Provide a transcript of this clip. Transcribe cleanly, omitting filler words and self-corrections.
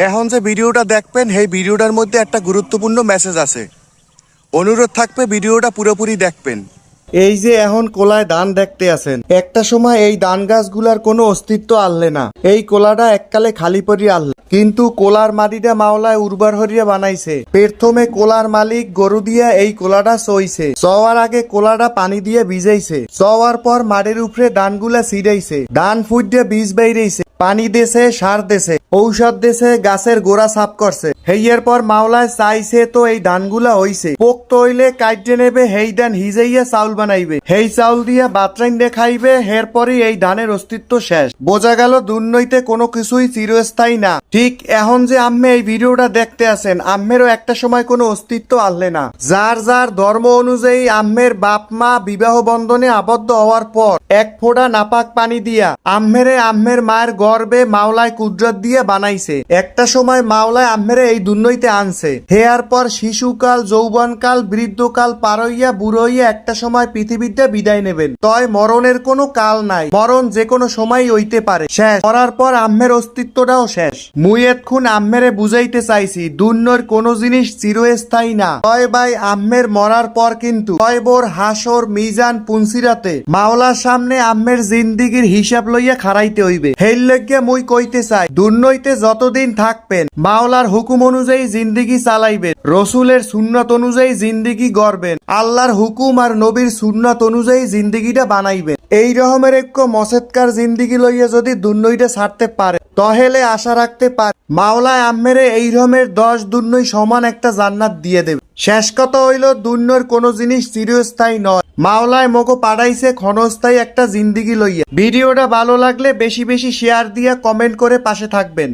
এখন যে ভিডিওটা দেখবেন সেই ভিডিওটার মধ্যে একটা গুরুত্বপূর্ণ মেসেজ আছে। অনুরোধ থাকবে ভিডিওটা পুরোপুরি দেখবেন। এই যে এখন কোলায় ধান দেখতে আছেন, একটা সময় এই ধান গাছগুলার কোনো অস্তিত্ব আনলে না। এই কোলাটা এককালে খালি পরি আনলে, কিন্তু কোলার মাটিটা মাওলায় উর্বর হরিয়া বানাইছে। প্রথমে কোলার মালিক গরু দিয়া এই কোলাটা চইছে, চওয়ার আগে কোলাটা পানি দিয়ে ভিজাইছে, চওয়ার পর মাটির উপরে ধানগুলা ছিড়াইছে, ধান ফুট দিয়ে বীজ বাইরেছে, পানি দেছে, সার দেছে, ঔষধ দেছে, গাছের গোড়া সাফ করছে। হেইয়ের পর মাওলায় চাইছে তো এই ধানগুলা হইছে। পোক্ত হইলে কাইটে নেবে, হেই ধান হিজাইয়া চাউল বানাইবে, হেই চাউল দিয়া ভাত রাইন্দে খাইবে। এরপরই এই ধানের অস্তিত্ব শেষ। বোঝা গেল দুর্নইতে কোনো কিছুই চিরস্থায়ী না। ঠিক এখন যে আম্মে এই ভিডিওটা দেখতে আছেন, আম্মেরও একটা সময় কোনো অস্তিত্ব আনলে না। যার যার ধর্ম অনুযায়ী আম্মের বাপ মা বিবাহ বন্ধনে আবদ্ধ হওয়ার পর এক ফোঁটা নাপাক পানি দিয়া আম্মেরে আম্মের মায়ের গর্বে মাওলায় কুদরত দিয়ে বানাইছে। একটা সময় মাওলায় আম্মেরে এই দুর্নইতে আনছে। হেয়ার পর শিশুকাল, যৌবনকাল, বৃদ্ধকাল পার হইয়া বুড়ো হইয়া একটা সময় পৃথিবীতে বিদায় নেবেন। তয় মরণের কোনো কাল নাই, মরণ যে কোনো সময় হইতে পারে। শেষ করার পর আম্মের অস্তিত্বটাও শেষ। মুই এতক্ষণ আম্মেরে বুঝাইতে চাইছি দুর্নর কোনো জিনিস চিরস্থায়ী না। তয় ভাই আম্মের মরার পর কিন্তু কয়বর হাসর মিজান পুনসিরাতে মাওলার সামনে আম্মের জিন্দিগির হিসাব লইয়া খাড়াইতে হইবে। হেই লইগে মুই কইতে চাই দুর্নইতে যতদিন থাকবেন মাওলার হুকুম অনুযায়ী জিন্দিগি চালাইবেন, রসুলের সুন্নত অনুযায়ী জিন্দিগি গড়বেন, আল্লাহর হুকুম আর নবীর সুন্নত অনুযায়ী জিন্দিগিটা বানাইবেন। এই রকমের এক মসেদকার জিন্দিগি লইয়া যদি দুর্নইটা ছাড়তে পারে তাহলে আশা রাখতে পারে মাওলায় আম্মেরে এই রকমের 10 দুর্নই সমান একটা জান্নাত দিয়ে দেবে। শেষ কথা হইল দুর্নর কোনো জিনিস চিরস্থায়ী নয়। মাওলায় মোকো পাঠাইছে ক্ষণস্থায়ী একটা জিন্দিগি লইয়া। ভিডিওটা ভালো লাগলে বেশি বেশি শেয়ার দিয়া কমেন্ট করে পাশে থাকবেন।